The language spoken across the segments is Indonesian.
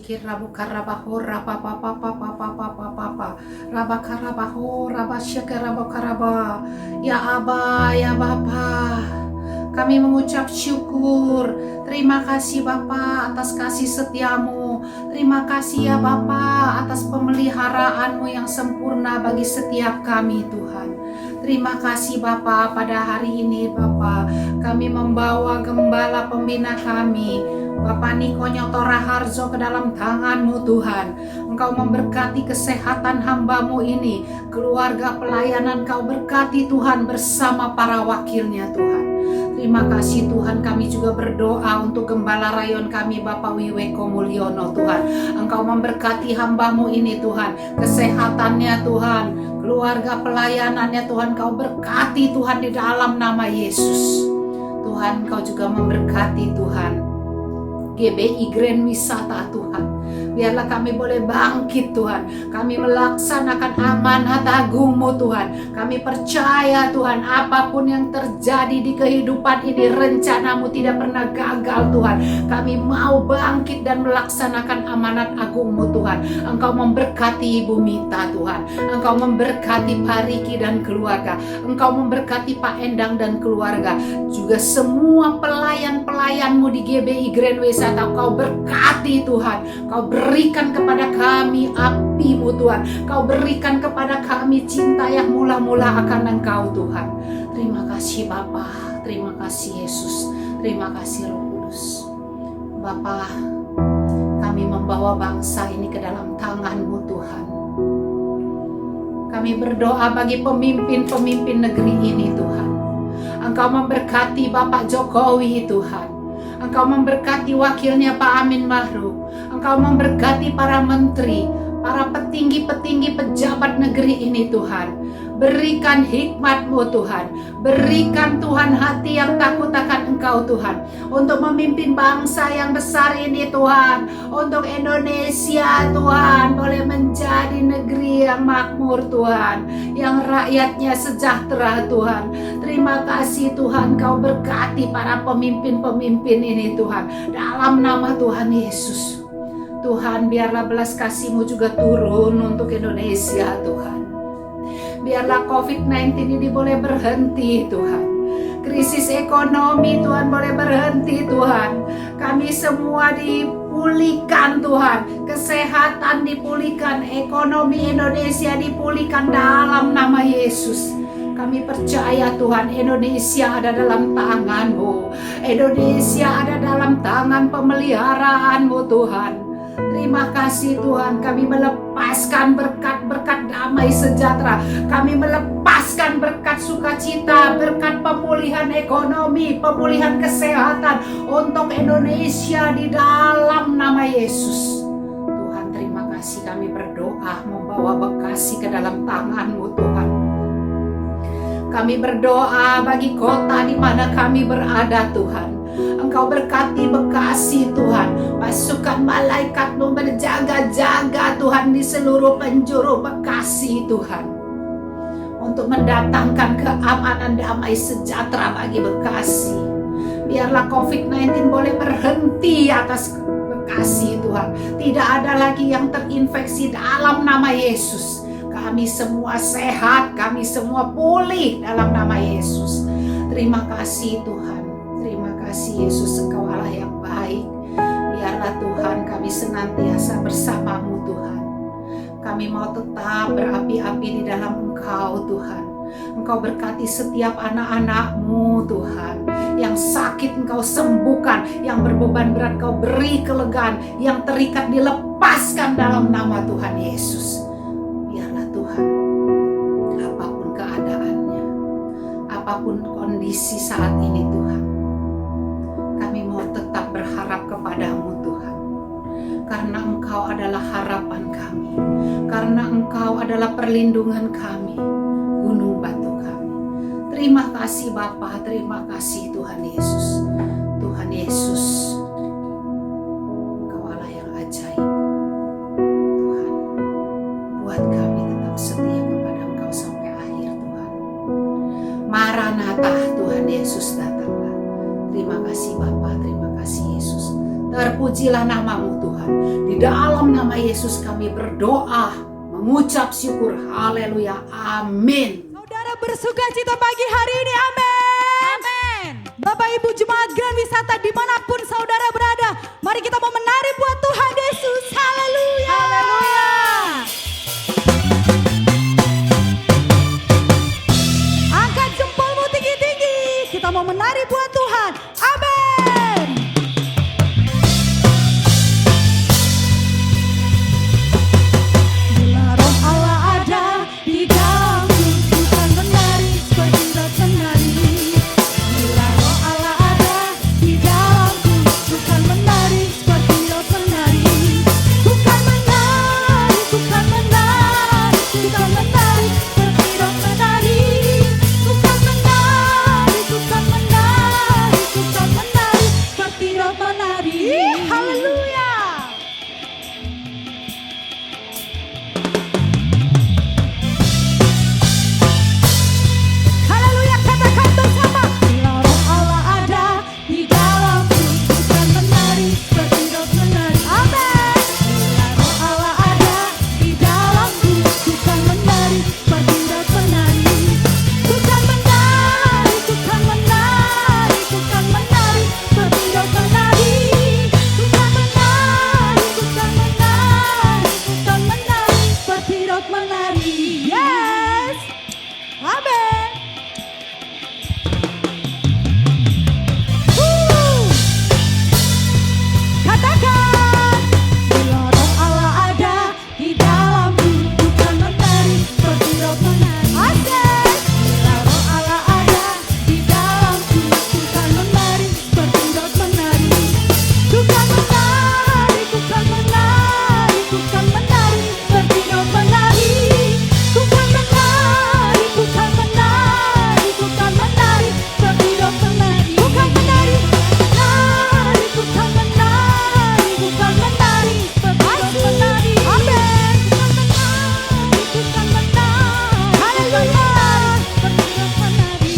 shikir rabu karabaho rapapapapapapapapapa rabakarabaho rabasyakir rabu karaba. Ya Aba, ya Bapa, kami mengucap syukur. Terima kasih Bapa atas kasih setiamu. Terima kasih ya Bapa atas pemeliharaanmu yang sempurna bagi setiap kami Tuhan. Terima kasih Bapa, pada hari ini Bapa, kami membawa gembala pembina kami, Bapak Niko Nyotora Harjo, ke dalam tangan-Mu Tuhan. Engkau memberkati kesehatan hamba-Mu ini, keluarga pelayanan Kau berkati Tuhan bersama para wakilnya Tuhan. Terima kasih Tuhan, kami juga berdoa untuk gembala rayon kami Bapak Wiweko Mulyono Tuhan. Engkau memberkati hamba-Mu ini Tuhan, kesehatannya Tuhan, keluarga pelayanannya Tuhan, Kau berkati Tuhan di dalam nama Yesus. Tuhan, Kau juga memberkati Tuhan GBI Grand Wisata Tuhan. Biarlah kami boleh bangkit Tuhan. Kami melaksanakan amanat agung-Mu Tuhan. Kami percaya Tuhan, apapun yang terjadi di kehidupan ini, rencana-Mu tidak pernah gagal Tuhan. Kami mau bangkit dan melaksanakan amanat agung-Mu Tuhan. Engkau memberkati Ibu Mita Tuhan. Engkau memberkati Pak Riki dan keluarga. Engkau memberkati Pak Endang dan keluarga. Juga semua pelayan-pelayan-Mu di GBI Grand Wisata. Kau berkati Tuhan. Kau berikan kepada kami api-Mu Tuhan. Kau berikan kepada kami cinta yang mula-mula akan Engkau Tuhan. Terima kasih Bapa, terima kasih Yesus, terima kasih Roh Kudus. Bapa, kami membawa bangsa ini ke dalam tangan-Mu Tuhan. Kami berdoa bagi pemimpin-pemimpin negeri ini Tuhan. Engkau memberkati Bapak Jokowi Tuhan. Engkau memberkati wakilnya Pak Amin Mahruf. Engkau memberkati para menteri, para petinggi-petinggi pejabat negeri ini Tuhan. Berikan hikmat-Mu Tuhan. Berikan Tuhan hati yang takut akan Engkau Tuhan. Untuk memimpin bangsa yang besar ini Tuhan. Untuk Indonesia Tuhan boleh menjadi negeri yang makmur Tuhan. Yang rakyatnya sejahtera Tuhan. Terima kasih Tuhan, Kau berkati para pemimpin-pemimpin ini Tuhan. Dalam nama Tuhan Yesus. Tuhan, biarlah belas kasih-Mu juga turun untuk Indonesia Tuhan. Biarlah COVID-19 ini boleh berhenti Tuhan. Krisis ekonomi Tuhan boleh berhenti Tuhan. Kami semua dipulihkan Tuhan. Kesehatan dipulihkan. Ekonomi Indonesia dipulihkan dalam nama Yesus. Kami percaya Tuhan, Indonesia ada dalam tangan-Mu. Indonesia ada dalam tangan pemeliharaan-Mu Tuhan. Terima kasih Tuhan, kami melepaskan berkat-berkat damai sejahtera. Kami melepaskan berkat sukacita, berkat pemulihan ekonomi, pemulihan kesehatan untuk Indonesia di dalam nama Yesus. Tuhan, terima kasih, kami berdoa membawa Bekasi ke dalam tangan-Mu Tuhan. Kami berdoa bagi kota di mana kami berada Tuhan. Engkau berkati Bekasi Tuhan. Pasukan malaikat-Mu berjaga-jaga Tuhan di seluruh penjuru Bekasi Tuhan. Untuk mendatangkan keamanan damai sejahtera bagi Bekasi. Biarlah COVID-19 boleh berhenti atas Bekasi Tuhan. Tidak ada lagi yang terinfeksi dalam nama Yesus. Kami semua sehat, kami semua pulih dalam nama Yesus. Terima kasih Tuhan. Terima kasih Yesus, Engkau Allah yang baik. Biarlah Tuhan kami senantiasa bersama-Mu Tuhan. Kami mau tetap berapi-api di dalam Engkau Tuhan. Engkau berkati setiap anak-anak-Mu Tuhan. Yang sakit Engkau sembuhkan, yang berbeban berat Kau beri kelegaan, yang terikat dilepaskan dalam nama Tuhan Yesus. Biarlah Tuhan, apapun keadaannya, apapun kondisi saat ini Tuhan, kami mau tetap berharap kepada-Mu Tuhan. Karena Engkau adalah harapan kami. Karena Engkau adalah perlindungan kami, gunung batu kami. Terima kasih Bapa, terima kasih Tuhan Yesus. Tuhan Yesus, Engkau Allah yang ajaib. Tuhan, buat kami tetap setia kepada Engkau sampai akhir Tuhan. Maranatha, Tuhan Yesus datanglah. Terima kasih Bapa, terima kasih Yesus. Terpujilah namamu Tuhan. Di dalam nama Yesus kami berdoa, mengucap syukur. Haleluya. Amin. Saudara bersuka cita pagi hari ini. Amin. Amin. Bapak Ibu Jemaat Grand Wisata dimanapun saudara berada, mari kita mau menari buat Tuhan Yesus. Haleluya. Haleluya. Angkat jempolmu tinggi-tinggi. Kita mau menari buat Tuhan. Amin. Bila roh Allah ada di dalamku, bukan menari seperti roh menari. Bila roh Allah ada di dalamku, bukan menari seperti roh menari. Bukan menari, bukan menari, bukan menari seperti roh menari. Bukan menari, bukan menari, bukan menari seperti roh menari. Haleluya. Haleluya, katakan bersama. Bila roh Allah ada di dalamku, bukan menari seperti roh menari. Amin. Bila roh Allah ada di dalamku, bukan menari seperti roh menari. Bukan menari, bukan menari, bukan menari seperti roh menari. Bukan menari, bukan menari, bukan menari seperti roh menari. Yes. Amin. Katakan, bila roh Allah ada di dalamku, bukan menari seperti roh menari. Asik. Bila roh Allah ada di dalamku, bukan menari seperti roh menari. Bukan menari, bukan menari, bukan menari seperti roh menari. Bukan menari, bukan menari, bukan menari seperti roh menari. Bukan menari, menari, bukan menari, bukan menari seperti roh menari. Amin. Bukan menari, haleluya, seperti roh menari.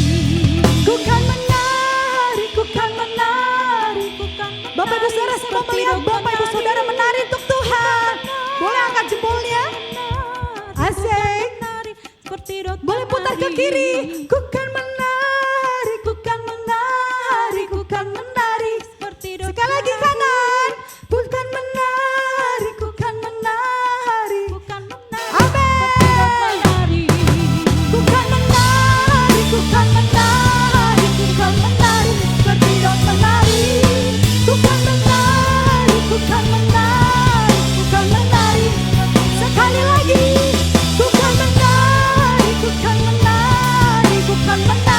Bukan menari, bukan menari, bukan menari. Bapak Ibu Saudara, saya mau melihat Bapak Ibu Saudara menari untuk Tuhan. Boleh angkat jempolnya? Asik. Boleh putar ke kiri. Bukan menari, bukan menari, bukan menari. Sekali lagi kanan. Bukan menari, bukan menari. Amin. Bukan menari, bukan menari, bukan menari seperti roh menari. Bukan menari, bukan menari, bukan menari. Sekali lagi. Bukan menari, bukan menari, bukan menari.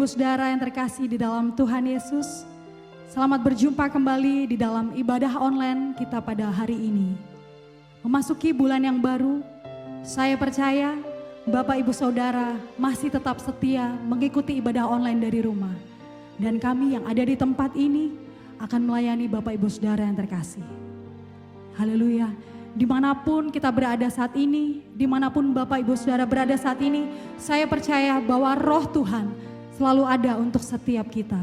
Saudara yang terkasih di dalam Tuhan Yesus, selamat berjumpa kembali di dalam ibadah online kita pada hari ini. Memasuki bulan yang baru, saya percaya Bapak Ibu Saudara masih tetap setia mengikuti ibadah online dari rumah. Dan kami yang ada di tempat ini akan melayani Bapak Ibu Saudara yang terkasih. Haleluya. Dimanapun kita berada saat ini, dimanapun Bapak Ibu Saudara berada saat ini, saya percaya bahwa roh Tuhan selalu ada untuk setiap kita.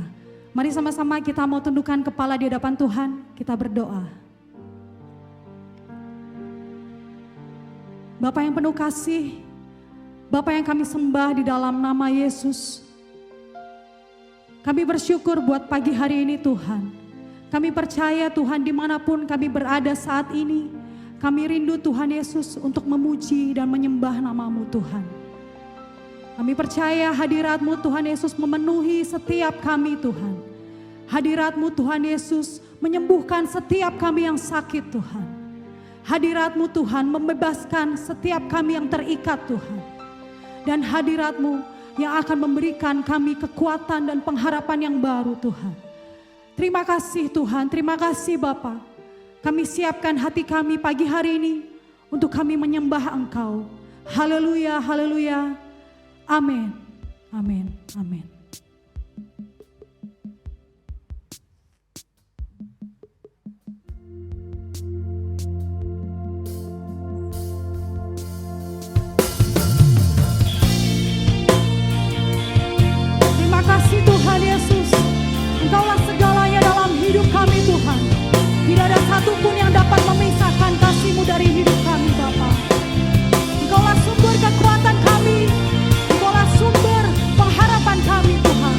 Mari sama-sama kita mau tundukkan kepala di hadapan Tuhan, kita berdoa. Bapa yang penuh kasih, Bapa yang kami sembah di dalam nama Yesus, kami bersyukur buat pagi hari ini Tuhan. Kami percaya Tuhan dimanapun kami berada saat ini, kami rindu Tuhan Yesus untuk memuji dan menyembah nama-Mu Tuhan. Kami percaya hadirat-Mu Tuhan Yesus memenuhi setiap kami Tuhan. Hadirat-Mu Tuhan Yesus menyembuhkan setiap kami yang sakit Tuhan. Hadirat-Mu Tuhan membebaskan setiap kami yang terikat Tuhan. Dan hadirat-Mu yang akan memberikan kami kekuatan dan pengharapan yang baru Tuhan. Terima kasih Tuhan, terima kasih Bapa. Kami siapkan hati kami pagi hari ini untuk kami menyembah Engkau. Haleluya, haleluya. Amin, amin, amin. Terima kasih Tuhan Yesus. Engkaulah segalanya dalam hidup kami Tuhan. Tidak ada satupun yang dapat memisahkan kasih-Mu dari hidup kami Bapa. Engkaulah sumber kekuatan kami, Engkaulah sumber pengharapan kami Tuhan.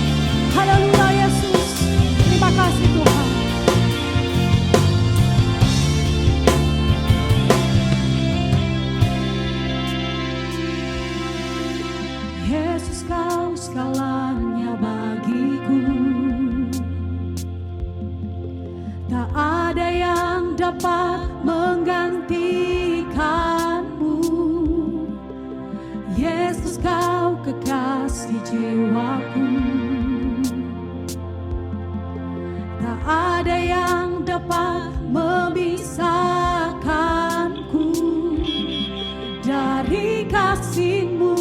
Haleluya Yesus, terima kasih Tuhan. Yesus Kau segalanya bagiku. Tak ada yang dapat menggantikan-Mu. Yesus Kau kekasih jiwaku. Tak ada yang dapat memisahkanku dari kasih-Mu,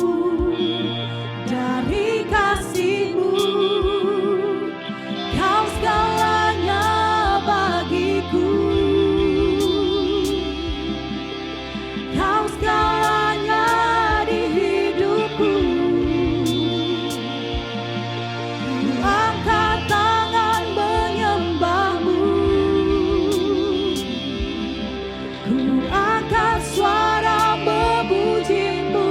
dari kasih-Mu. Kau segalanya bagiku. Kau segalanya di hidupku. Ku angkat tangan menyembah-Mu. Ku angkat suara memuji-Mu.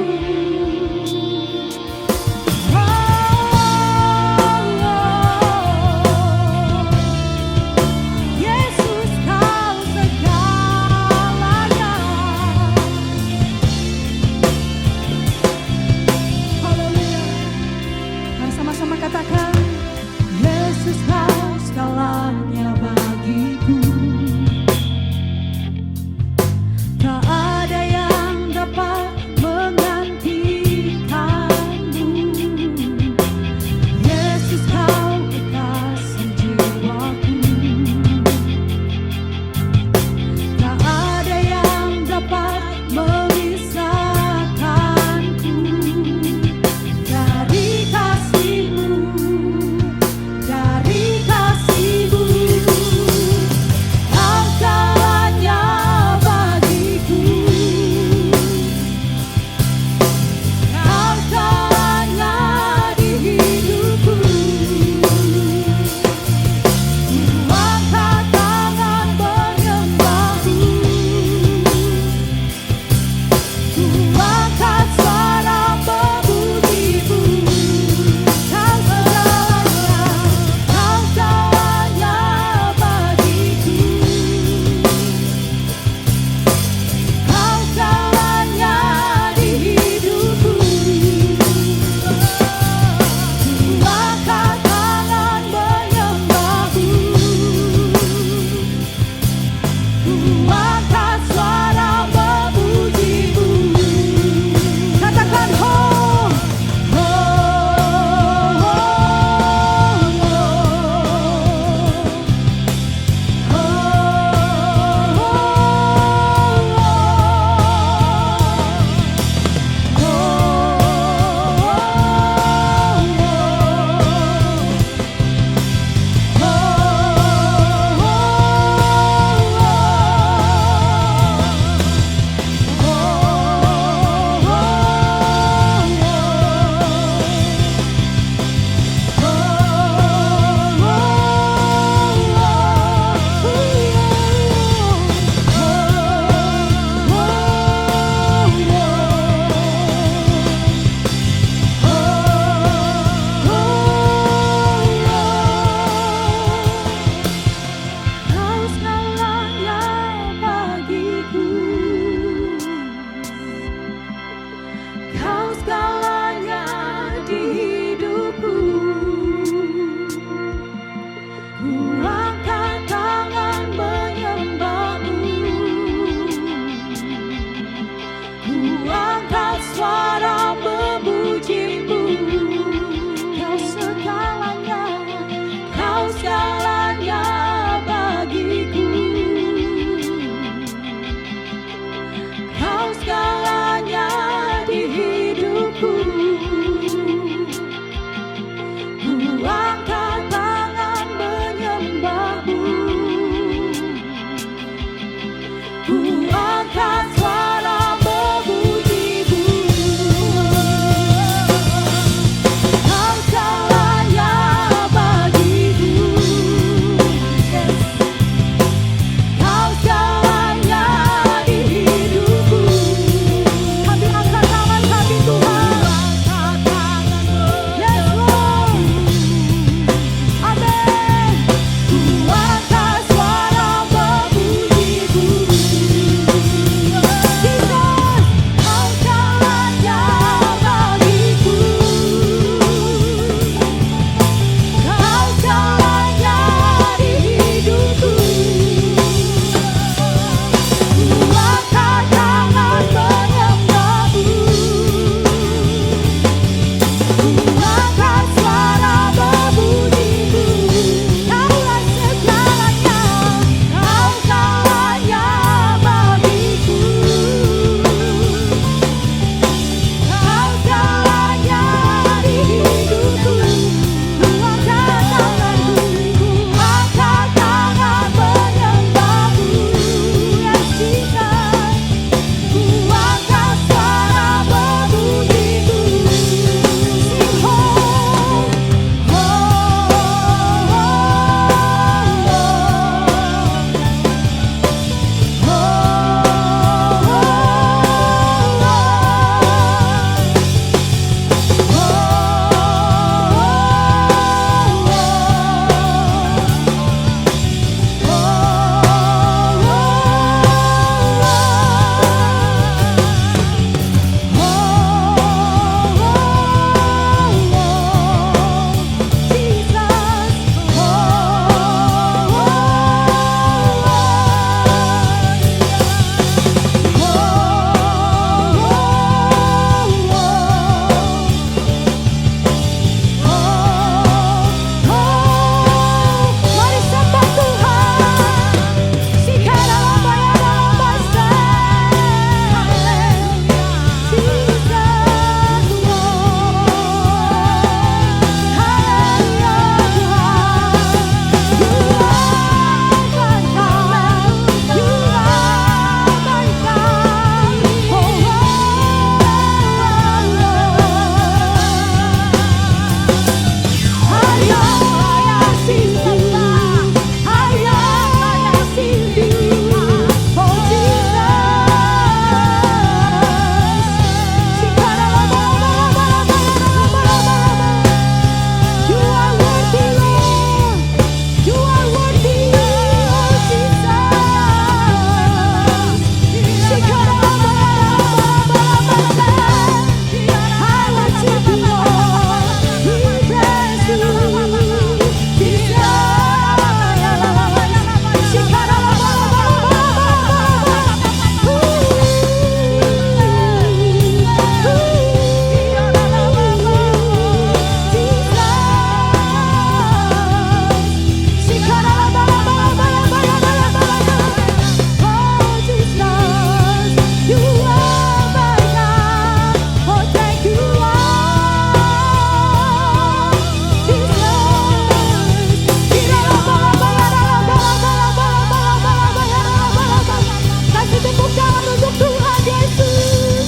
tepuk tangan untuk Tuhan Yesus.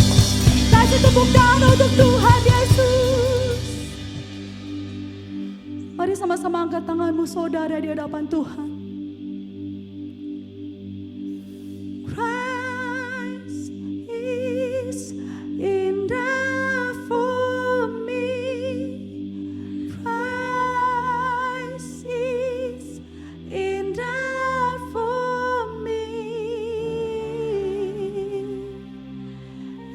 Kasih tepuk tangan untuk Tuhan Yesus. Mari sama-sama angkat tanganmu saudara di hadapan Tuhan. Christ is enough for me. Christ is enough for me.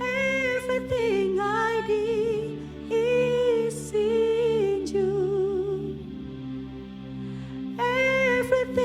Everything I need is in you. Everything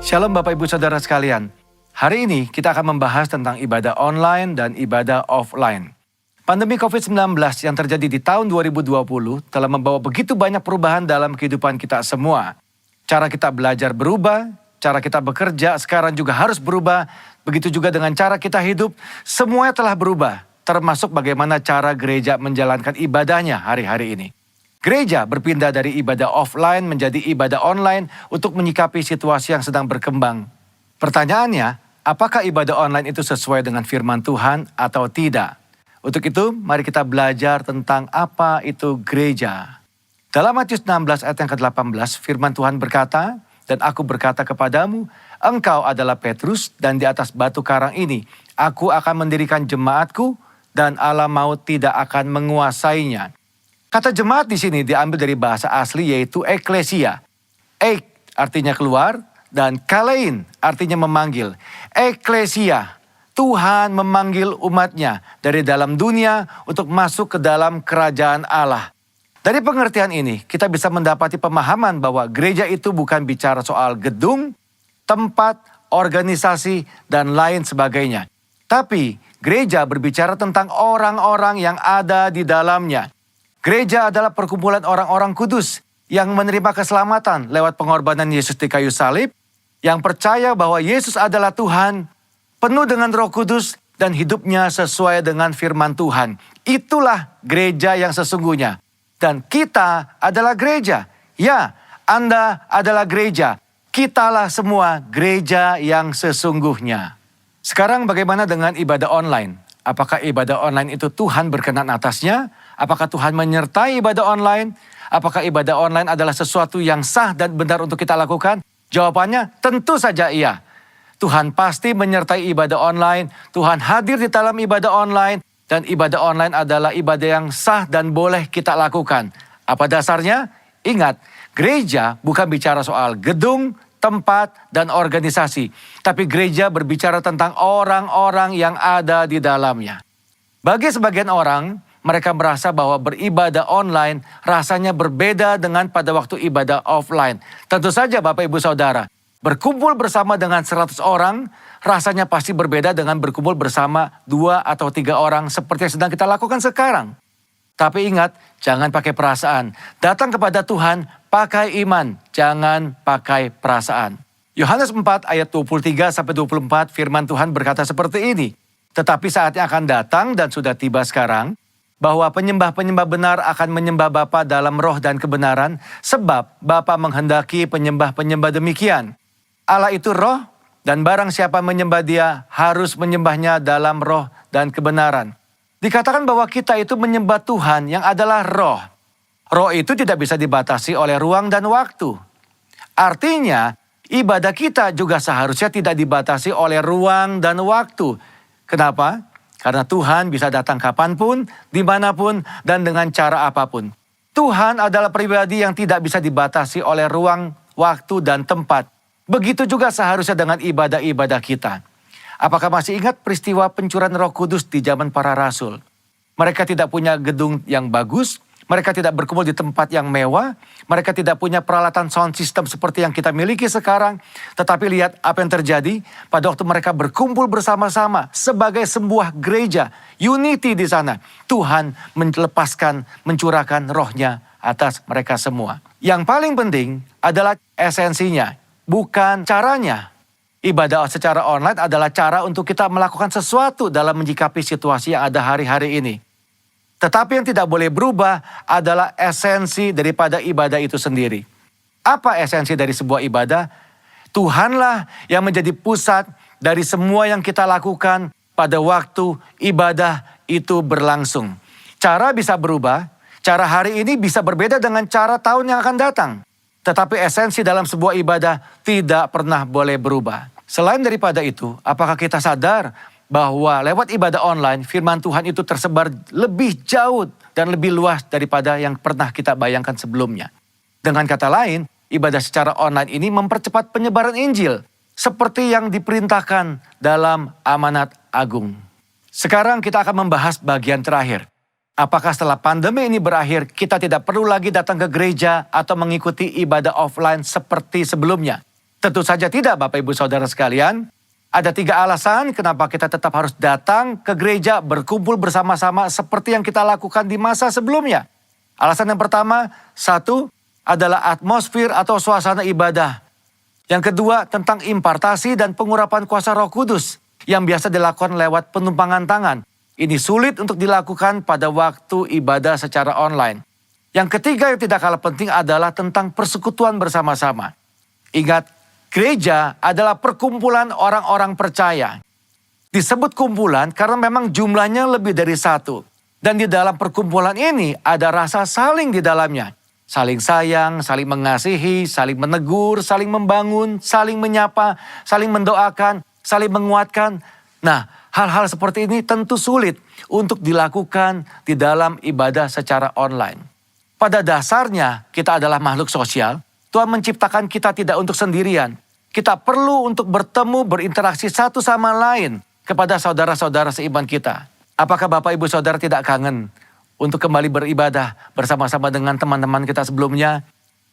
Shalom Bapak Ibu Saudara sekalian. Hari ini kita akan membahas tentang ibadah online dan ibadah offline. Pandemi COVID-19 yang terjadi di tahun 2020 telah membawa begitu banyak perubahan dalam kehidupan kita semua. Cara kita belajar berubah, cara kita bekerja sekarang juga harus berubah. Begitu juga dengan cara kita hidup, semuanya telah berubah. Termasuk bagaimana cara gereja menjalankan ibadahnya hari-hari ini. Gereja berpindah dari ibadah offline menjadi ibadah online untuk menyikapi situasi yang sedang berkembang. Pertanyaannya, apakah ibadah online itu sesuai dengan firman Tuhan atau tidak? Untuk itu, mari kita belajar tentang apa itu gereja. Dalam Matius 16 ayat yang ke-18, firman Tuhan berkata, "Dan aku berkata kepadamu, engkau adalah Petrus, dan di atas batu karang ini, aku akan mendirikan jemaatku, dan alam maut tidak akan menguasainya." Kata jemaat di sini diambil dari bahasa asli yaitu eklesia. Ek artinya keluar dan kalein artinya memanggil. Eklesia, Tuhan memanggil umatnya dari dalam dunia untuk masuk ke dalam kerajaan Allah. Dari pengertian ini kita bisa mendapati pemahaman bahwa gereja itu bukan bicara soal gedung, tempat, organisasi, dan lain sebagainya. Tapi gereja berbicara tentang orang-orang yang ada di dalamnya. Gereja adalah perkumpulan orang-orang kudus yang menerima keselamatan lewat pengorbanan Yesus di kayu salib, yang percaya bahwa Yesus adalah Tuhan, penuh dengan Roh Kudus dan hidupnya sesuai dengan firman Tuhan. Itulah gereja yang sesungguhnya. Dan kita adalah gereja. Ya, Anda adalah gereja. Kitalah semua gereja yang sesungguhnya. Sekarang bagaimana dengan ibadah online? Apakah ibadah online itu Tuhan berkenan atasnya? Apakah Tuhan menyertai ibadah online? Apakah ibadah online adalah sesuatu yang sah dan benar untuk kita lakukan? Jawabannya tentu saja iya. Tuhan pasti menyertai ibadah online. Tuhan hadir di dalam ibadah online. Dan ibadah online adalah ibadah yang sah dan boleh kita lakukan. Apa dasarnya? Ingat, gereja bukan bicara soal gedung, tempat, dan organisasi. Tapi gereja berbicara tentang orang-orang yang ada di dalamnya. Bagi sebagian orang, mereka merasa bahwa beribadah online rasanya berbeda dengan pada waktu ibadah offline. Tentu saja Bapak Ibu Saudara, berkumpul bersama dengan 100 orang rasanya pasti berbeda dengan berkumpul bersama 2 atau 3 orang seperti yang sedang kita lakukan sekarang. Tapi ingat, jangan pakai perasaan. Datang kepada Tuhan, pakai iman, jangan pakai perasaan. Yohanes 4 ayat 23-24 firman Tuhan berkata seperti ini. Tetapi saatnya akan datang dan sudah tiba sekarang, bahwa penyembah-penyembah benar akan menyembah Bapa dalam roh dan kebenaran, sebab Bapa menghendaki penyembah-penyembah demikian. Allah itu roh, dan barang siapa menyembah Dia harus menyembahnya dalam roh dan kebenaran. Dikatakan bahwa kita itu menyembah Tuhan yang adalah roh. Roh itu tidak bisa dibatasi oleh ruang dan waktu. Artinya, ibadah kita juga seharusnya tidak dibatasi oleh ruang dan waktu. Kenapa? Karena Tuhan bisa datang kapanpun, dimanapun, dan dengan cara apapun. Tuhan adalah pribadi yang tidak bisa dibatasi oleh ruang, waktu, dan tempat. Begitu juga seharusnya dengan ibadah-ibadah kita. Apakah masih ingat peristiwa pencurahan Roh Kudus di zaman para rasul? Mereka tidak punya gedung yang bagus, mereka tidak berkumpul di tempat yang mewah, mereka tidak punya peralatan sound system seperti yang kita miliki sekarang. Tetapi lihat apa yang terjadi pada waktu mereka berkumpul bersama-sama sebagai sebuah gereja, unity di sana. Tuhan melepaskan, mencurahkan rohnya atas mereka semua. Yang paling penting adalah esensinya, bukan caranya. Ibadah secara online adalah cara untuk kita melakukan sesuatu dalam menyikapi situasi yang ada hari-hari ini. Tetapi yang tidak boleh berubah adalah esensi daripada ibadah itu sendiri. Apa esensi dari sebuah ibadah? Tuhanlah yang menjadi pusat dari semua yang kita lakukan pada waktu ibadah itu berlangsung. Cara bisa berubah, cara hari ini bisa berbeda dengan cara tahun yang akan datang. Tetapi esensi dalam sebuah ibadah tidak pernah boleh berubah. Selain daripada itu, apakah kita sadar bahwa lewat ibadah online, firman Tuhan itu tersebar lebih jauh dan lebih luas daripada yang pernah kita bayangkan sebelumnya. Dengan kata lain, ibadah secara online ini mempercepat penyebaran Injil, seperti yang diperintahkan dalam amanat agung. Sekarang kita akan membahas bagian terakhir. Apakah setelah pandemi ini berakhir, kita tidak perlu lagi datang ke gereja atau mengikuti ibadah offline seperti sebelumnya? Tentu saja tidak, Bapak Ibu Saudara sekalian. Ada 3 alasan kenapa kita tetap harus datang ke gereja berkumpul bersama-sama seperti yang kita lakukan di masa sebelumnya. Alasan yang pertama, 1 adalah atmosfer atau suasana ibadah. Yang kedua tentang impartasi dan pengurapan kuasa Roh Kudus yang biasa dilakukan lewat penumpangan tangan. Ini sulit untuk dilakukan pada waktu ibadah secara online. Yang ketiga yang tidak kalah penting adalah tentang persekutuan bersama-sama. Ingat, gereja adalah perkumpulan orang-orang percaya. Disebut kumpulan karena memang jumlahnya lebih dari 1. Dan di dalam perkumpulan ini ada rasa saling di dalamnya. Saling sayang, saling mengasihi, saling menegur, saling membangun, saling menyapa, saling mendoakan, saling menguatkan. Nah, hal-hal seperti ini tentu sulit untuk dilakukan di dalam ibadah secara online. Pada dasarnya kita adalah makhluk sosial. Tuhan menciptakan kita tidak untuk sendirian. Kita perlu untuk bertemu, berinteraksi satu sama lain kepada saudara-saudara seiman kita. Apakah Bapak Ibu Saudara tidak kangen untuk kembali beribadah bersama-sama dengan teman-teman kita sebelumnya?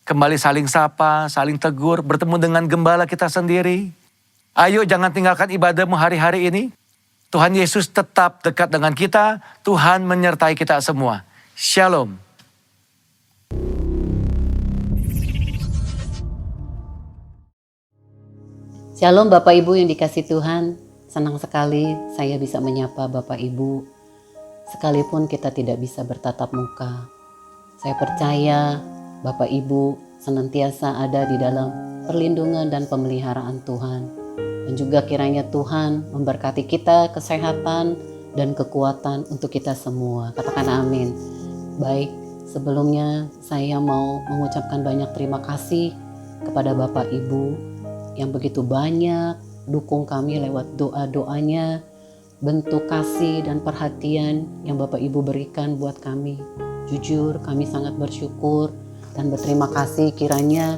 Kembali saling sapa, saling tegur, bertemu dengan gembala kita sendiri. Ayo jangan tinggalkan ibadahmu hari-hari ini. Tuhan Yesus tetap dekat dengan kita. Tuhan menyertai kita semua. Shalom. Shalom Bapak Ibu yang dikasih Tuhan. Senang sekali saya bisa menyapa Bapak Ibu. Sekalipun kita tidak bisa bertatap muka. Saya percaya Bapak Ibu senantiasa ada di dalam perlindungan dan pemeliharaan Tuhan. Dan juga kiranya Tuhan memberkati kita kesehatan dan kekuatan untuk kita semua. Katakan amin. Baik, sebelumnya saya mau mengucapkan banyak terima kasih kepada Bapak Ibu yang begitu banyak dukung kami lewat doa-doanya, bentuk kasih dan perhatian yang Bapak Ibu berikan buat kami. Jujur kami sangat bersyukur dan berterima kasih, kiranya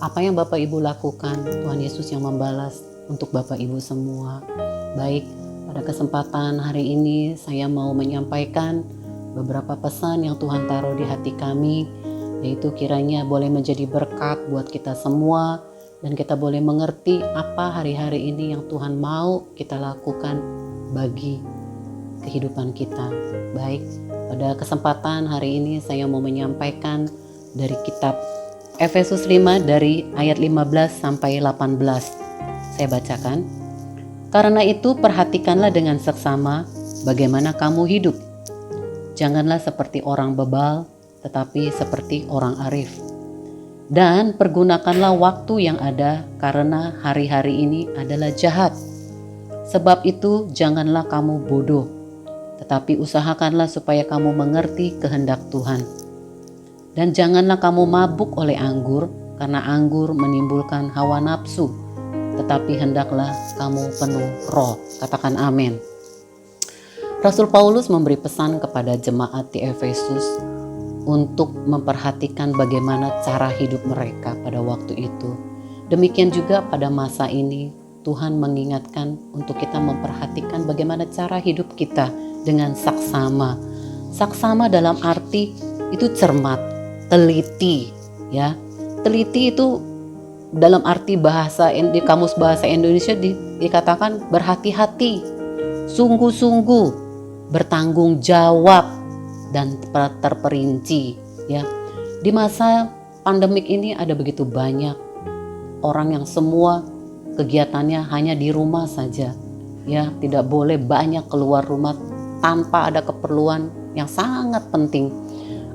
apa yang Bapak Ibu lakukan Tuhan Yesus yang membalas untuk Bapak Ibu semua. Baik, pada kesempatan hari ini saya mau menyampaikan beberapa pesan yang Tuhan taruh di hati kami, yaitu kiranya boleh menjadi berkat buat kita semua. Dan kita boleh mengerti apa hari-hari ini yang Tuhan mau kita lakukan bagi kehidupan kita. Baik, pada kesempatan hari ini saya mau menyampaikan dari kitab Efesus 5 dari ayat 15 sampai 18. Saya bacakan. Karena itu perhatikanlah dengan seksama bagaimana kamu hidup. Janganlah seperti orang bebal, tetapi seperti orang arif. Dan pergunakanlah waktu yang ada karena hari-hari ini adalah jahat. Sebab itu janganlah kamu bodoh, tetapi usahakanlah supaya kamu mengerti kehendak Tuhan. Dan janganlah kamu mabuk oleh anggur, karena anggur menimbulkan hawa nafsu, tetapi hendaklah kamu penuh roh. Katakan amin. Rasul Paulus memberi pesan kepada jemaat di Efesus untuk memperhatikan bagaimana cara hidup mereka pada waktu itu. Demikian juga pada masa ini, Tuhan mengingatkan untuk kita memperhatikan bagaimana cara hidup kita dengan saksama. Saksama dalam arti itu cermat, teliti, ya. Teliti itu dalam arti di kamus bahasa Indonesia dikatakan berhati-hati, sungguh-sungguh, bertanggung jawab, dan terperinci, ya. Di masa pandemik ini ada begitu banyak orang yang semua kegiatannya hanya di rumah saja, ya, tidak boleh banyak keluar rumah tanpa ada keperluan yang sangat penting.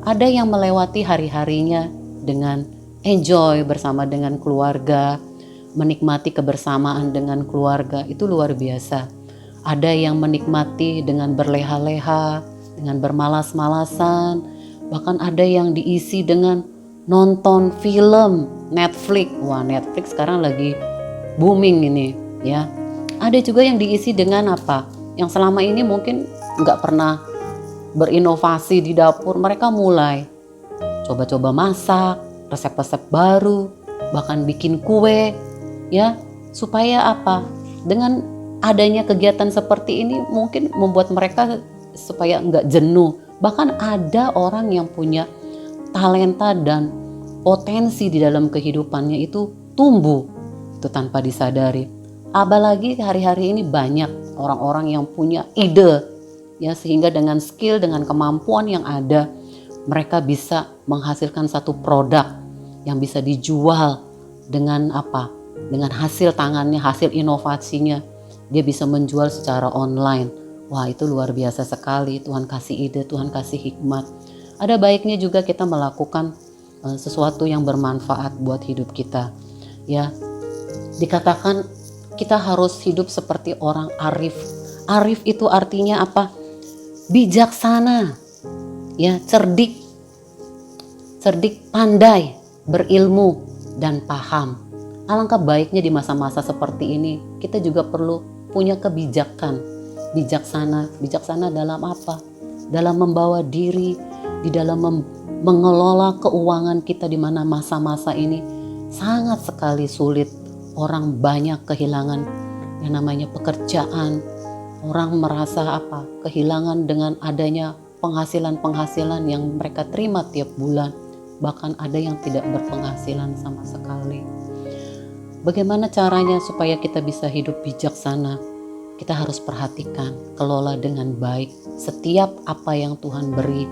Ada yang melewati hari-harinya dengan enjoy bersama dengan keluarga, menikmati kebersamaan dengan keluarga, itu luar biasa. Ada yang menikmati dengan berleha-leha, dengan bermalas-malasan, bahkan ada yang diisi dengan nonton film Netflix. Wah, Netflix sekarang lagi booming ini, ya. Ada juga yang diisi dengan apa? Yang selama ini mungkin nggak pernah berinovasi di dapur, mereka mulai coba-coba masak, resep-resep baru, bahkan bikin kue, ya. Supaya apa? Dengan adanya kegiatan seperti ini mungkin membuat mereka supaya enggak jenuh. Bahkan ada orang yang punya talenta dan potensi di dalam kehidupannya itu tumbuh. itu tanpa disadari. Apalagi hari-hari ini banyak orang-orang yang punya ide, ya, sehingga dengan skill, dengan kemampuan yang ada, mereka bisa menghasilkan satu produk yang bisa dijual dengan apa? Dengan hasil tangannya, hasil inovasinya, dia bisa menjual secara online. Wah, itu luar biasa sekali. Tuhan kasih ide, Tuhan kasih hikmat. Ada baiknya juga kita melakukan sesuatu yang bermanfaat buat hidup kita. Ya, dikatakan kita harus hidup seperti orang arif. Arif itu artinya apa? Bijaksana, ya, cerdik, pandai, berilmu dan paham. Alangkah baiknya di masa-masa seperti ini kita juga perlu punya kebijakan. Bijaksana dalam apa? Dalam membawa diri, di dalam mengelola keuangan kita, di mana masa-masa ini sangat sekali sulit. Orang banyak kehilangan yang namanya pekerjaan. Orang merasa apa? Kehilangan dengan adanya penghasilan yang mereka terima tiap bulan. Bahkan ada yang tidak berpenghasilan sama sekali. Bagaimana caranya supaya kita bisa hidup bijaksana? Kita harus perhatikan, kelola dengan baik setiap apa yang Tuhan beri.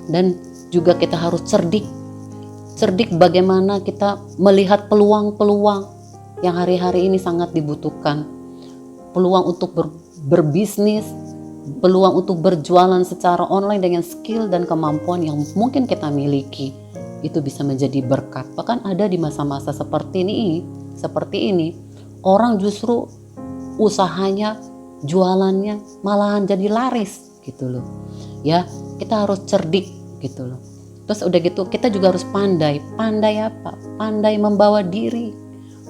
Dan juga kita harus cerdik bagaimana kita melihat peluang-peluang yang hari-hari ini sangat dibutuhkan. Peluang untuk berbisnis, peluang untuk berjualan secara online dengan skill dan kemampuan yang mungkin kita miliki. Itu bisa menjadi berkat. Bahkan ada di masa-masa seperti ini, orang justru usahanya, jualannya malahan jadi laris gitu loh. Ya, kita harus cerdik gitu loh. Terus udah gitu kita juga harus pandai apa? Pandai membawa diri,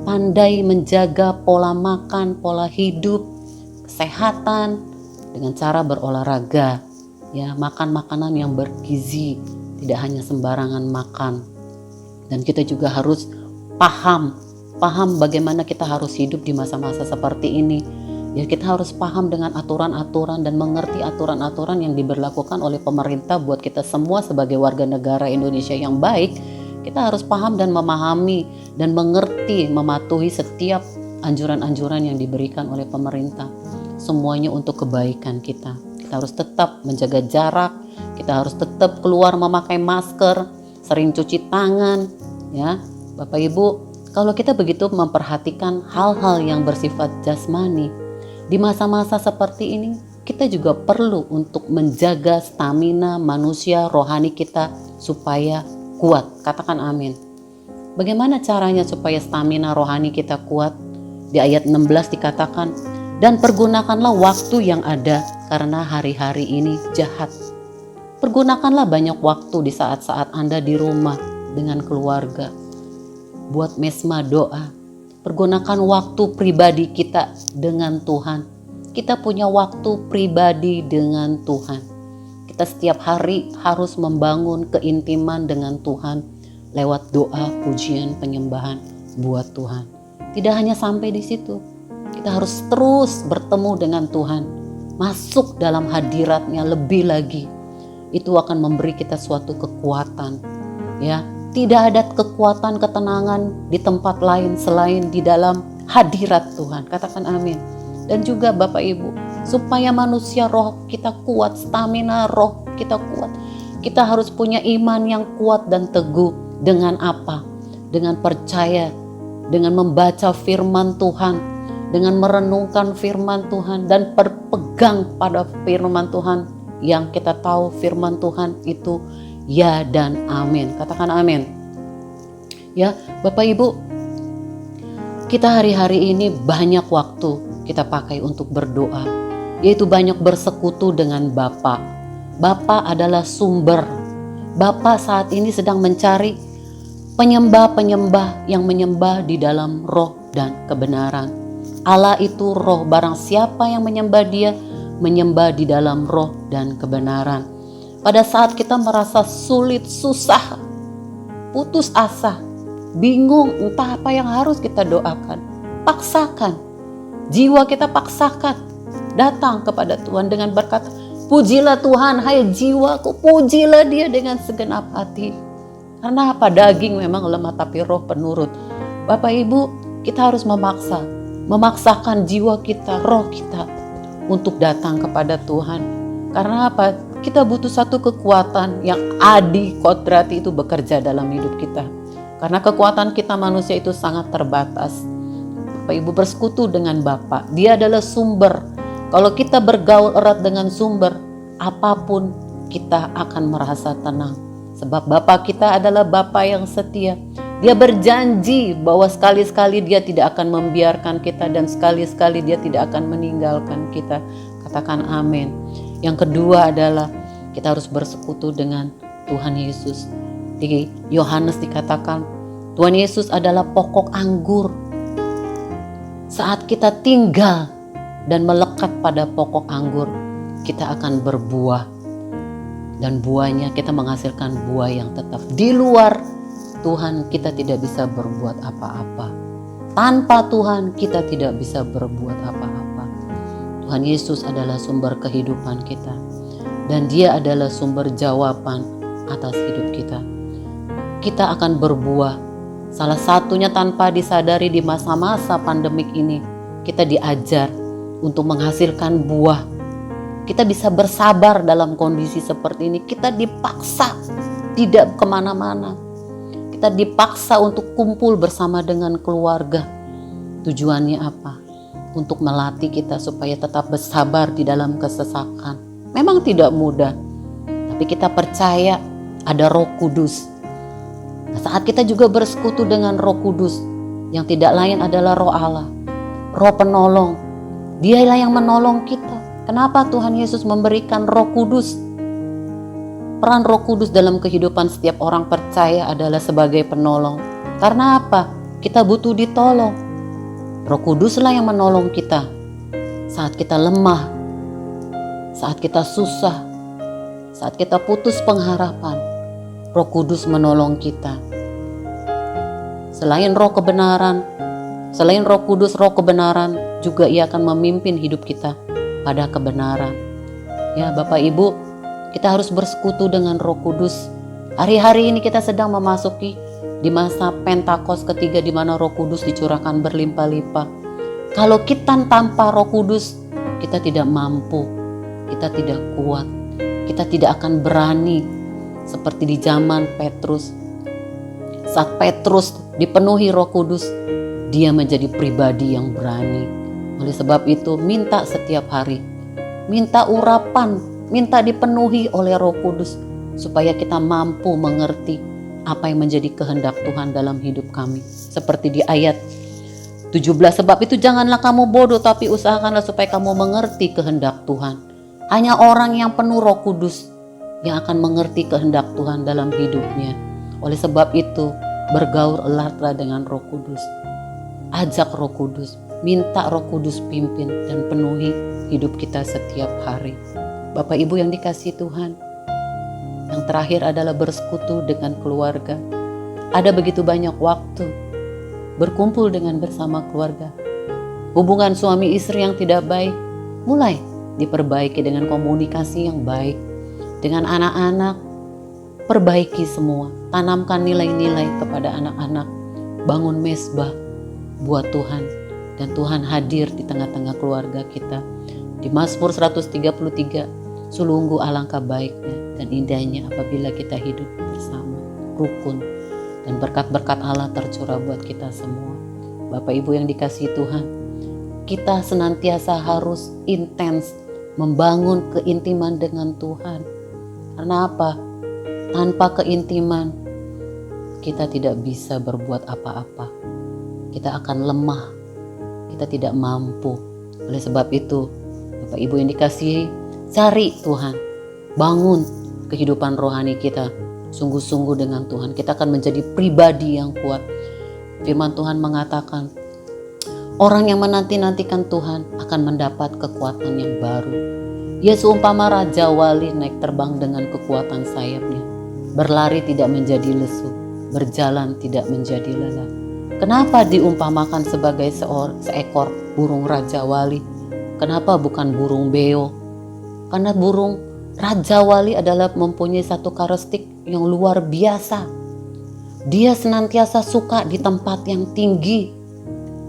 pandai menjaga pola makan, pola hidup, kesehatan dengan cara berolahraga. Ya, makan makanan yang bergizi, tidak hanya sembarangan makan. Dan kita juga harus paham bagaimana kita harus hidup di masa-masa seperti ini. Ya, kita harus paham dengan aturan-aturan dan mengerti aturan-aturan yang diberlakukan oleh pemerintah buat kita semua sebagai warga negara Indonesia yang baik. Kita harus paham dan memahami dan mengerti, mematuhi setiap anjuran-anjuran yang diberikan oleh pemerintah. Semuanya untuk kebaikan kita. Kita harus tetap menjaga jarak, kita harus tetap keluar memakai masker, sering cuci tangan, ya. Bapak Ibu, kalau kita begitu memperhatikan hal-hal yang bersifat jasmani, di masa-masa seperti ini kita juga perlu untuk menjaga stamina manusia rohani kita supaya kuat. Katakan amin. Bagaimana caranya supaya stamina rohani kita kuat? Di ayat 16 dikatakan, dan pergunakanlah waktu yang ada karena hari-hari ini jahat. Pergunakanlah banyak waktu di saat-saat Anda di rumah dengan keluarga. Buat mesma doa. Pergunakan waktu pribadi kita dengan Tuhan. Kita punya waktu pribadi dengan Tuhan. Kita setiap hari harus membangun keintiman dengan Tuhan lewat doa, pujian, penyembahan buat Tuhan. Tidak hanya sampai di situ. Kita harus terus bertemu dengan Tuhan. Masuk dalam hadiratnya lebih lagi. Itu akan memberi kita suatu kekuatan. Ya. Tidak ada kekuatan, ketenangan di tempat lain selain di dalam hadirat Tuhan. Katakan amin. Dan juga Bapak Ibu, supaya manusia roh kita kuat, stamina roh kita kuat, kita harus punya iman yang kuat dan teguh. Dengan apa? Dengan percaya, dengan membaca firman Tuhan, dengan merenungkan firman Tuhan dan berpegang pada firman Tuhan yang kita tahu firman Tuhan itu ya dan amin. Katakan amin. Ya, Bapak Ibu, kita hari-hari ini banyak waktu kita pakai untuk berdoa, yaitu banyak bersekutu dengan Bapa. Bapa adalah sumber. Bapa saat ini sedang mencari penyembah-penyembah yang menyembah di dalam roh dan kebenaran. Allah itu roh, barang siapa yang menyembah Dia, menyembah di dalam roh dan kebenaran. Pada saat kita merasa sulit, susah, putus asa, bingung entah apa yang harus kita doakan, paksakan. Jiwa kita paksakan. Datang kepada Tuhan dengan berkata, pujilah Tuhan, hai jiwaku, pujilah Dia dengan segenap hati. Karena apa? Daging memang lemah tapi roh penurut. Bapak Ibu, kita harus memaksakan jiwa kita, roh kita untuk datang kepada Tuhan. Karena apa? Kita butuh satu kekuatan yang adi kodrati itu bekerja dalam hidup kita. Karena kekuatan kita manusia itu sangat terbatas. Bapak Ibu bersekutu dengan Bapa, Dia adalah sumber. Kalau kita bergaul erat dengan sumber, apapun kita akan merasa tenang. Sebab Bapa kita adalah Bapa yang setia. Dia berjanji bahwa sekali-sekali Dia tidak akan membiarkan kita dan sekali-sekali Dia tidak akan meninggalkan kita. Katakan amin. Yang kedua adalah kita harus bersekutu dengan Tuhan Yesus. Di Yohanes dikatakan Tuhan Yesus adalah pokok anggur. Saat kita tinggal dan melekat pada pokok anggur, kita akan berbuah. Dan buahnya kita menghasilkan buah yang tetap. Di luar Tuhan kita tidak bisa berbuat apa-apa. Tanpa Tuhan kita tidak bisa berbuat apa-apa. Tuhan Yesus adalah sumber kehidupan kita. Dan Dia adalah sumber jawaban atas hidup kita. Kita akan berbuah. Salah satunya tanpa disadari di masa-masa pandemik ini, kita diajar untuk menghasilkan buah. Kita bisa bersabar dalam kondisi seperti ini. Kita dipaksa tidak kemana-mana. Kita dipaksa untuk kumpul bersama dengan keluarga. Tujuannya apa? Untuk melatih kita supaya tetap bersabar di dalam kesesakan. Memang tidak mudah, tapi kita percaya ada Roh Kudus. Nah, saat kita juga bersekutu dengan Roh Kudus, yang tidak lain adalah Roh Allah, Roh Penolong. Dialah yang menolong kita. Kenapa Tuhan Yesus memberikan Roh Kudus? Peran Roh Kudus dalam kehidupan setiap orang percaya adalah sebagai penolong. Karena apa? Kita butuh ditolong. Roh Kuduslah yang menolong kita saat kita lemah, saat kita susah, saat kita putus pengharapan. Roh Kudus menolong kita. Selain Roh kebenaran, selain Roh Kudus, Roh kebenaran juga Ia akan memimpin hidup kita pada kebenaran. Ya, Bapak Ibu, kita harus bersekutu dengan Roh Kudus. Hari-hari ini kita sedang memasuki di masa Pentakosta ketiga, di mana Roh Kudus dicurahkan berlimpah-limpah. Kalau kita tanpa Roh Kudus, kita tidak mampu, kita tidak kuat, kita tidak akan berani seperti di zaman Petrus. Saat Petrus dipenuhi Roh Kudus, dia menjadi pribadi yang berani. Oleh sebab itu, minta setiap hari, minta urapan, minta dipenuhi oleh Roh Kudus supaya kita mampu mengerti apa yang menjadi kehendak Tuhan dalam hidup kami. Seperti di ayat 17, sebab itu janganlah kamu bodoh, tapi usahakanlah supaya kamu mengerti kehendak Tuhan. Hanya orang yang penuh Roh Kudus yang akan mengerti kehendak Tuhan dalam hidupnya. Oleh sebab itu, bergaul eratlah dengan Roh Kudus. Ajak Roh Kudus, minta Roh Kudus pimpin dan penuhi hidup kita setiap hari. Bapak Ibu yang dikasihi Tuhan, yang terakhir adalah bersekutu dengan keluarga. Ada begitu banyak waktu berkumpul dengan bersama keluarga. Hubungan suami istri yang tidak baik mulai diperbaiki dengan komunikasi yang baik. Dengan anak-anak, perbaiki semua. Tanamkan nilai-nilai kepada anak-anak. Bangun mesbah buat Tuhan. Dan Tuhan hadir di tengah-tengah keluarga kita. Di Mazmur 133, sungguh alangkah baiknya dan indahnya apabila kita hidup bersama, rukun, dan berkat-berkat Allah tercurah buat kita semua. Bapak Ibu yang dikasihi Tuhan, kita senantiasa harus intens membangun keintiman dengan Tuhan. Karena apa? Tanpa keintiman, kita tidak bisa berbuat apa-apa. Kita akan lemah, kita tidak mampu. Oleh sebab itu, Bapak Ibu yang dikasihi, cari Tuhan, bangun kehidupan rohani kita sungguh-sungguh dengan Tuhan. Kita akan menjadi pribadi yang kuat. Firman Tuhan mengatakan, orang yang menanti-nantikan Tuhan akan mendapat kekuatan yang baru. Ia seumpama Raja Wali naik terbang dengan kekuatan sayapnya. Berlari tidak menjadi lesu, berjalan tidak menjadi lelah. Kenapa diumpamakan sebagai seekor burung Raja Wali? Kenapa bukan burung beo? Karena burung Raja Wali adalah mempunyai satu karakteristik yang luar biasa. Dia senantiasa suka di tempat yang tinggi.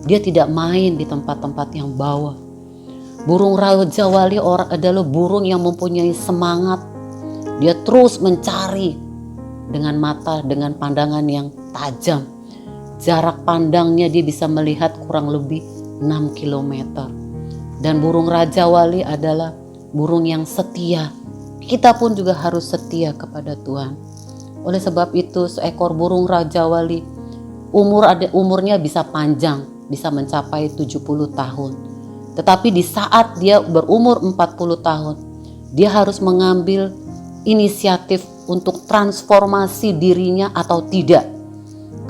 Dia tidak main di tempat-tempat yang bawah. Burung Raja Wali adalah burung yang mempunyai semangat. Dia terus mencari dengan mata, dengan pandangan yang tajam. Jarak pandangnya dia bisa melihat kurang lebih 6 km. Dan burung Raja Wali adalah burung yang setia. Kita pun juga harus setia kepada Tuhan. Oleh sebab itu seekor burung Raja Wali umurnya bisa panjang, bisa mencapai 70 tahun. Tetapi di saat dia berumur 40 tahun, dia harus mengambil inisiatif untuk transformasi dirinya atau tidak.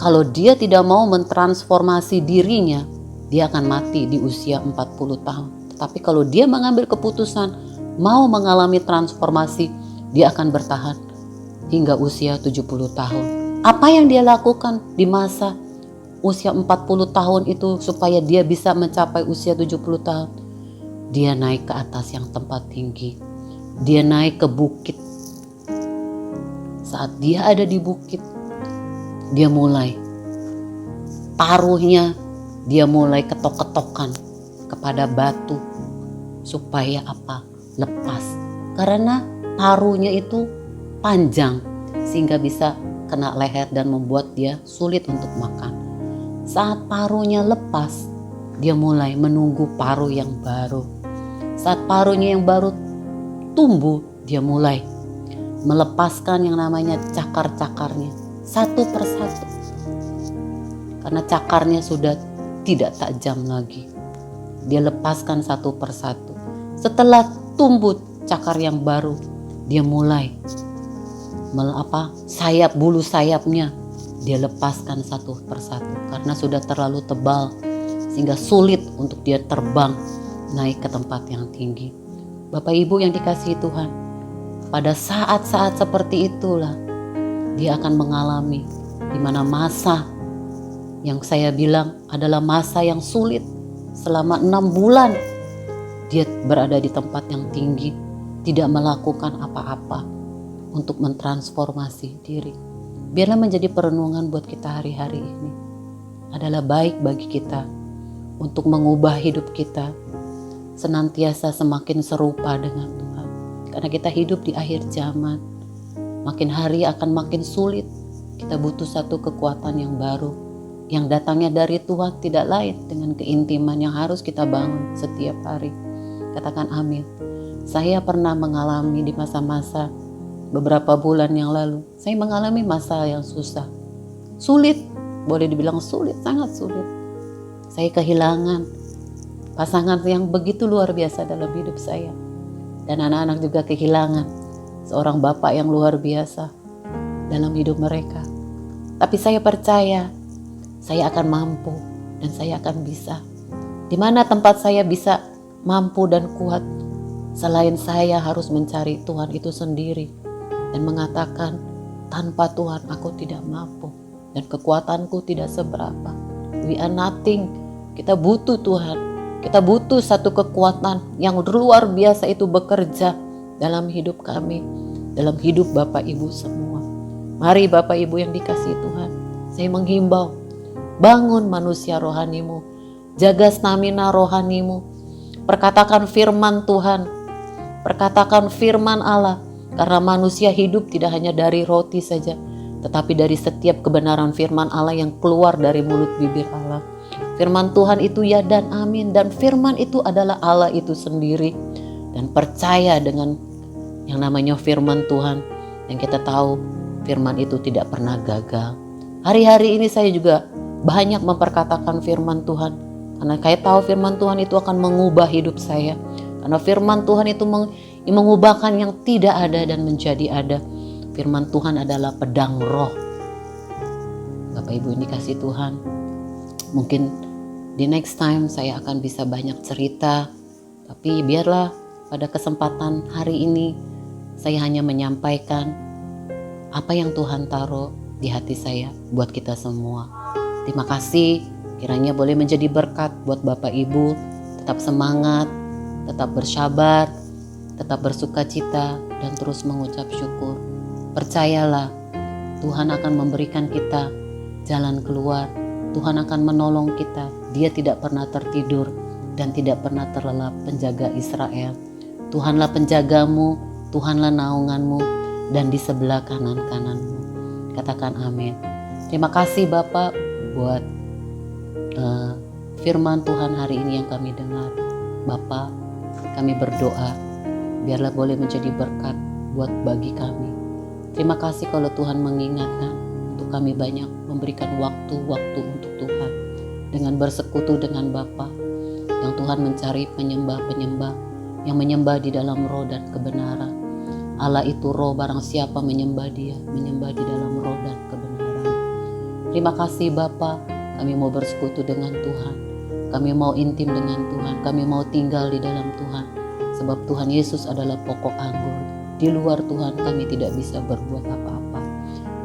Kalau dia tidak mau mentransformasi dirinya, dia akan mati di usia 40 tahun. Tetapi kalau dia mengambil keputusan mau mengalami transformasi, dia akan bertahan hingga usia 70 tahun. Apa yang dia lakukan di masa usia 40 tahun itu supaya dia bisa mencapai usia 70 tahun? Dia naik ke atas yang tempat tinggi. Dia naik ke bukit. Saat dia ada di bukit, dia mulai paruhnya, dia mulai ketok-ketokan kepada batu supaya apa? Lepas. Karena paruhnya itu panjang sehingga bisa kena leher dan membuat dia sulit untuk makan. Saat paruhnya lepas, dia mulai menunggu paruh yang baru. Saat paruhnya yang baru tumbuh, dia mulai melepaskan yang namanya cakar-cakarnya satu persatu. Karena cakarnya sudah tidak tajam lagi. Dia lepaskan satu persatu. Setelah tumbuh cakar yang baru, dia mulai bulu sayapnya dia lepaskan satu persatu karena sudah terlalu tebal sehingga sulit untuk dia terbang naik ke tempat yang tinggi. Bapak Ibu yang dikasihi Tuhan, pada saat-saat seperti itulah dia akan mengalami di mana masa yang saya bilang adalah masa yang sulit. Selama 6 bulan dia berada di tempat yang tinggi, tidak melakukan apa-apa untuk mentransformasi diri. Biarlah menjadi perenungan buat kita hari-hari ini. Adalah baik bagi kita untuk mengubah hidup kita senantiasa semakin serupa dengan Tuhan. Karena kita hidup di akhir zaman. Makin hari akan makin sulit. Kita butuh satu kekuatan yang baru, yang datangnya dari Tuhan, tidak lain dengan keintiman yang harus kita bangun setiap hari. Katakan amin. Saya pernah mengalami di masa-masa beberapa bulan yang lalu, saya mengalami masa yang susah. Sulit, boleh dibilang sulit, sangat sulit. Saya kehilangan pasangan yang begitu luar biasa dalam hidup saya. Dan anak-anak juga kehilangan seorang bapak yang luar biasa dalam hidup mereka. Tapi saya percaya, saya akan mampu dan saya akan bisa. Di mana tempat saya bisa mampu dan kuat, selain saya harus mencari Tuhan itu sendiri. Dan mengatakan, tanpa Tuhan aku tidak mampu. Dan kekuatanku tidak seberapa. We are nothing. Kita butuh Tuhan. Kita butuh satu kekuatan yang luar biasa itu bekerja dalam hidup kami. Dalam hidup Bapak Ibu semua. Mari Bapak Ibu yang dikasihi Tuhan. Saya menghimbau. Bangun manusia rohanimu. Jaga stamina rohanimu. Perkatakan firman Tuhan. Perkatakan firman Allah. Karena manusia hidup tidak hanya dari roti saja, tetapi dari setiap kebenaran firman Allah yang keluar dari mulut bibir Allah. Firman Tuhan itu ya dan amin, dan firman itu adalah Allah itu sendiri. Dan percaya dengan yang namanya firman Tuhan, yang kita tahu firman itu tidak pernah gagal. Hari-hari ini saya juga banyak memperkatakan firman Tuhan, karena saya tahu firman Tuhan itu akan mengubah hidup saya. Karena firman Tuhan itu mengubahkan yang tidak ada dan menjadi ada. Firman Tuhan adalah pedang roh. Bapak Ibu ini kasih Tuhan. Mungkin di next time saya akan bisa banyak cerita. Tapi biarlah pada kesempatan hari ini saya hanya menyampaikan apa yang Tuhan taruh di hati saya buat kita semua. Terima kasih. Kiranya boleh menjadi berkat buat Bapak Ibu. Tetap semangat. Tetap bersabar, tetap bersuka cita, dan terus mengucap syukur. Percayalah, Tuhan akan memberikan kita jalan keluar. Tuhan akan menolong kita Dia tidak pernah tertidur dan tidak pernah terlelap, penjaga Israel. Tuhanlah penjagamu, Tuhanlah naunganmu, dan di sebelah kanan-kananmu. Katakan amin. Terima kasih Bapak buat firman Tuhan hari ini yang kami dengar. Bapak, kami berdoa biarlah boleh menjadi berkat buat bagi kami. Terima kasih kalau Tuhan mengingatkan untuk kami banyak memberikan waktu-waktu untuk Tuhan dengan bersekutu dengan Bapa, yang Tuhan mencari penyembah-penyembah yang menyembah di dalam roh dan kebenaran. Allah itu roh, barang siapa menyembah Dia, menyembah di dalam roh dan kebenaran. Terima kasih Bapa, kami mau bersekutu dengan Tuhan, kami mau intim dengan Tuhan, kami mau tinggal di dalam Tuhan, sebab Tuhan Yesus adalah pokok anggur. Di luar Tuhan kami tidak bisa berbuat apa-apa.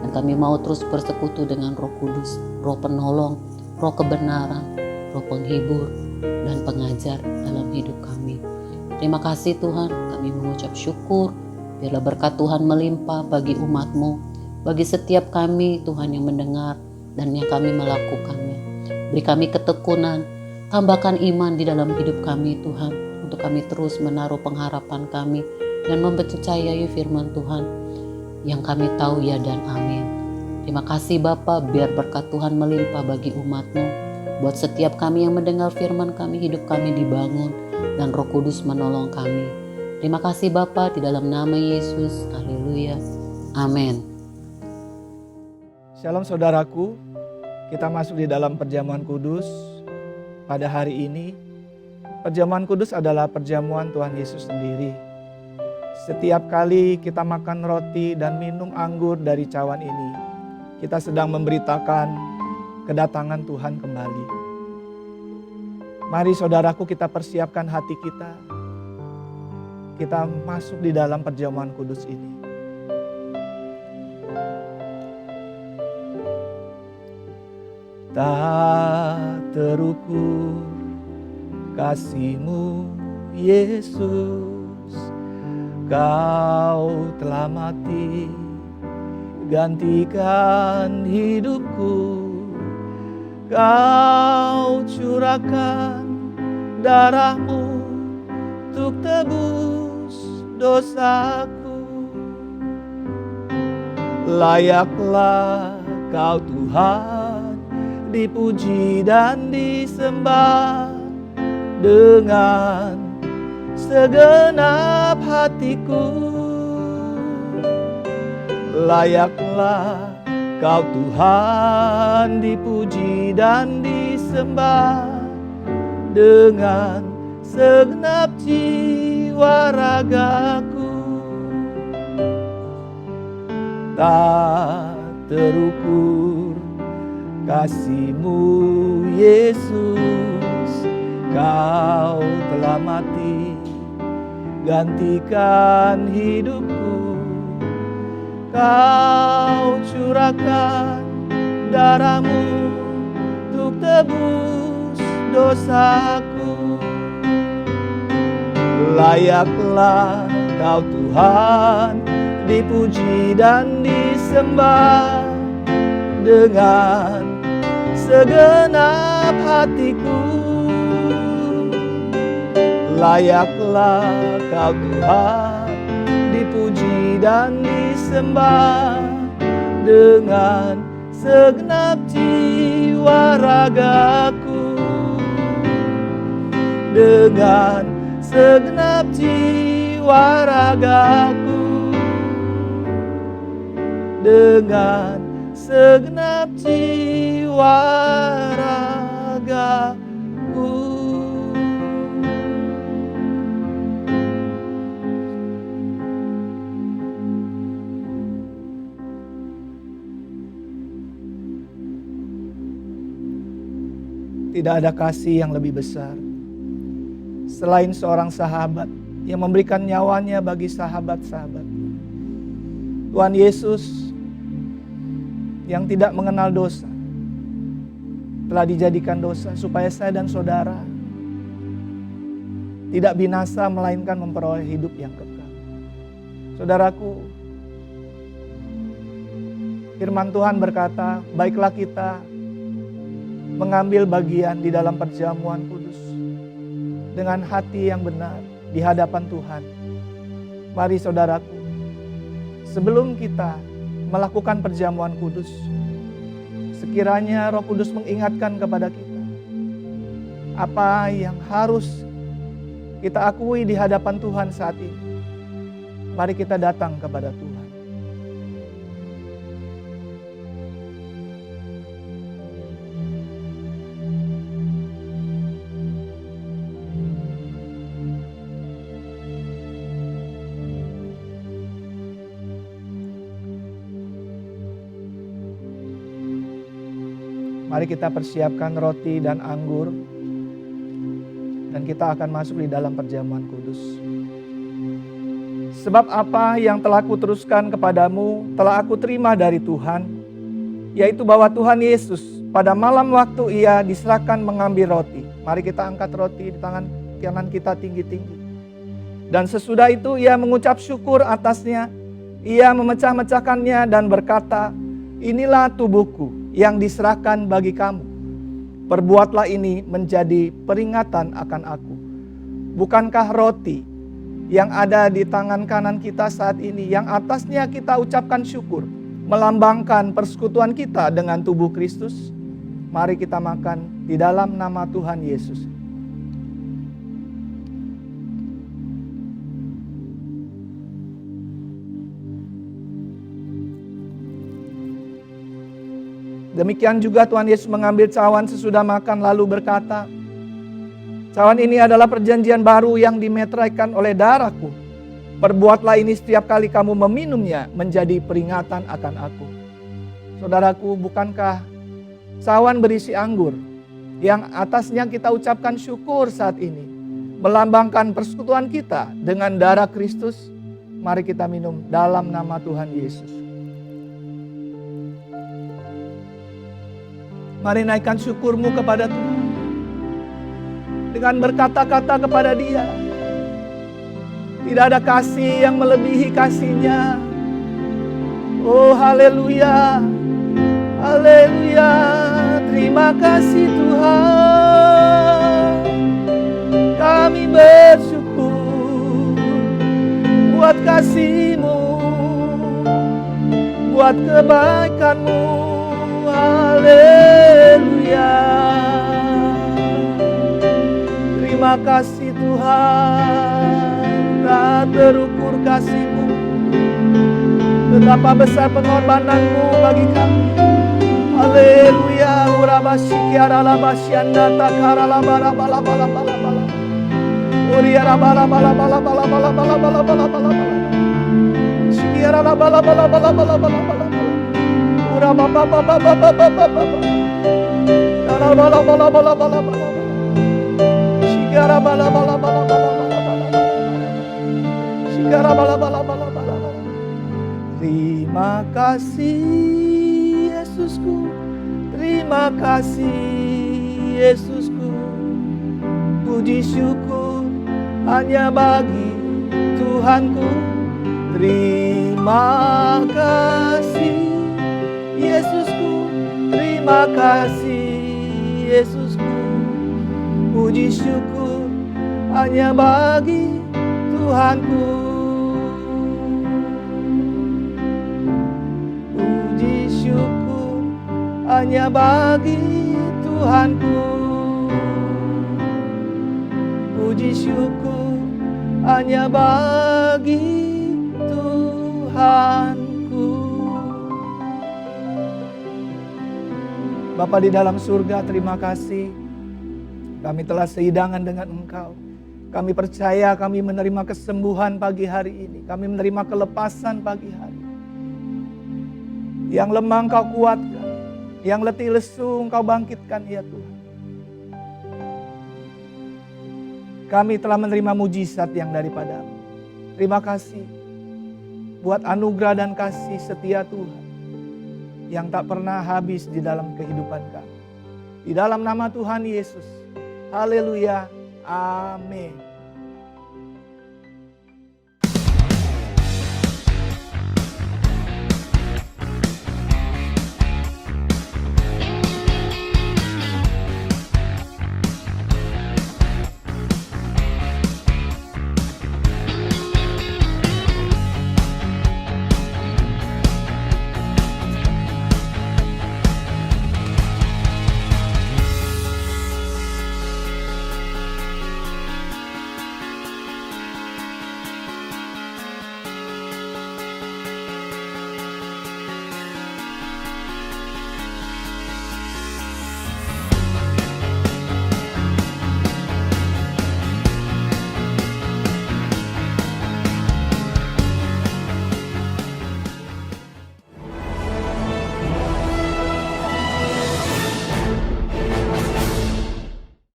Dan kami mau terus bersekutu dengan Roh Kudus, Roh penolong, Roh kebenaran, Roh penghibur, dan pengajar dalam hidup kami. Terima kasih Tuhan, kami mengucap syukur. Biarlah berkat Tuhan melimpah bagi umat-Mu, bagi setiap kami Tuhan yang mendengar dan yang kami melakukannya. Beri kami ketekunan, tambahkan iman di dalam hidup kami Tuhan, untuk kami terus menaruh pengharapan kami dan mempercayai firman Tuhan yang kami tahu ya dan amin. Terima kasih Bapa, biar berkat Tuhan melimpah bagi umat-Mu. Buat setiap kami yang mendengar firman kami, hidup kami dibangun dan Roh Kudus menolong kami. Terima kasih Bapa, di dalam nama Yesus. Haleluya. Amin. Shalom saudaraku, kita masuk di dalam perjamuan kudus pada hari ini. Perjamuan kudus adalah perjamuan Tuhan Yesus sendiri. Setiap kali kita makan roti dan minum anggur dari cawan ini, kita sedang memberitakan kedatangan Tuhan kembali. Mari saudaraku, kita persiapkan hati kita. Kita masuk di dalam perjamuan kudus ini. Tak terukur kasih-Mu Yesus, Kau telah mati gantikan hidupku. Kau curahkan darah-Mu untuk tebus dosaku. Layaklah Kau Tuhan dipuji dan disembah dengan segenap hatiku. Layaklah Kau Tuhan dipuji dan disembah dengan segenap jiwa ragaku. Tak terukur kasih-Mu Yesus, Kau telah mati gantikan hidupku. Kau curahkan darah-Mu untuk tebus dosaku. Layaklah Kau Tuhan dipuji dan disembah dengan segenap hatiku. Layaklah Kau Tuhan dipuji dan disembah dengan segenap jiwa ragaku. Dengan segenap jiwa ragaku. Dengan segenap jiwa ragaku. Tidak ada kasih yang lebih besar selain seorang sahabat yang memberikan nyawanya bagi sahabat-sahabat. Tuhan Yesus yang tidak mengenal dosa telah dijadikan dosa supaya saya dan saudara tidak binasa melainkan memperoleh hidup yang kekal. Saudaraku, firman Tuhan berkata, baiklah kita mengambil bagian di dalam perjamuan kudus dengan hati yang benar di hadapan Tuhan. Mari saudaraku, sebelum kita melakukan perjamuan kudus, sekiranya Roh Kudus mengingatkan kepada kita apa yang harus kita akui di hadapan Tuhan saat ini. Mari kita datang kepada Tuhan. Mari kita persiapkan roti dan anggur, dan kita akan masuk di dalam perjamuan kudus. Sebab apa yang telah kuteruskan kepadamu telah aku terima dari Tuhan, yaitu bahwa Tuhan Yesus pada malam waktu ia diserahkan mengambil roti. Mari kita angkat roti di tangan kanan kita tinggi-tinggi. Dan sesudah itu ia mengucap syukur atasnya, ia memecah-mecahkannya dan berkata, inilah tubuhku yang diserahkan bagi kamu. Perbuatlah ini menjadi peringatan akan aku. Bukankah roti yang ada di tangan kanan kita saat ini, yang atasnya kita ucapkan syukur, melambangkan persekutuan kita dengan tubuh Kristus? Mari kita makan di dalam nama Tuhan Yesus. Demikian juga Tuhan Yesus mengambil cawan sesudah makan lalu berkata, cawan ini adalah perjanjian baru yang dimeteraikan oleh darahku. Perbuatlah ini setiap kali kamu meminumnya menjadi peringatan akan aku. Saudaraku, bukankah cawan berisi anggur yang atasnya kita ucapkan syukur saat ini, melambangkan persekutuan kita dengan darah Kristus? Mari kita minum dalam nama Tuhan Yesus. Mari naikkan syukurmu kepada Tuhan dengan berkata-kata kepada Dia. Tidak ada kasih yang melebihi kasih-Nya. Oh haleluya, haleluya. Terima kasih Tuhan. Kami bersyukur buat kasih-Mu, buat kebaikan-Mu. Haleluya. Terima kasih Tuhan, tak terukur kasih-Mu. Betapa besar pengorbanan-Mu bagi kami. Haleluya. Urabashikiara labasyanda takara labara bala bala bala bala. Uriara bala bala bala bala bala bala bala bala bala. Shikiara labala bala bala bala bala bala. Ura baba baba baba baba baba. Bala bala bala bala bala bala. Shikara bala bala bala bala bala bala. Shikara bala bala bala bala bala. Terima kasih Yesusku, terima kasih Yesusku. Puji syukur hanya bagi Tuhanku. Terima kasih Yesusku, terima kasih Yesusku. Puji syukur hanya bagi Tuhanku. Puji syukur hanya bagi Tuhanku. Puji syukur hanya bagi Tuhanku. Bapa di dalam surga, terima kasih. Kami telah sehidangan dengan Engkau. Kami percaya kami menerima kesembuhan pagi hari ini. Kami menerima kelepasan pagi hari. Yang lemah Engkau kuatkan. Yang letih lesu Engkau bangkitkan ya Tuhan. Kami telah menerima mujizat yang daripada-Mu. Terima kasih buat anugerah dan kasih setia Tuhan yang tak pernah habis di dalam kehidupan kami. Di dalam nama Tuhan Yesus. Haleluya. Amin.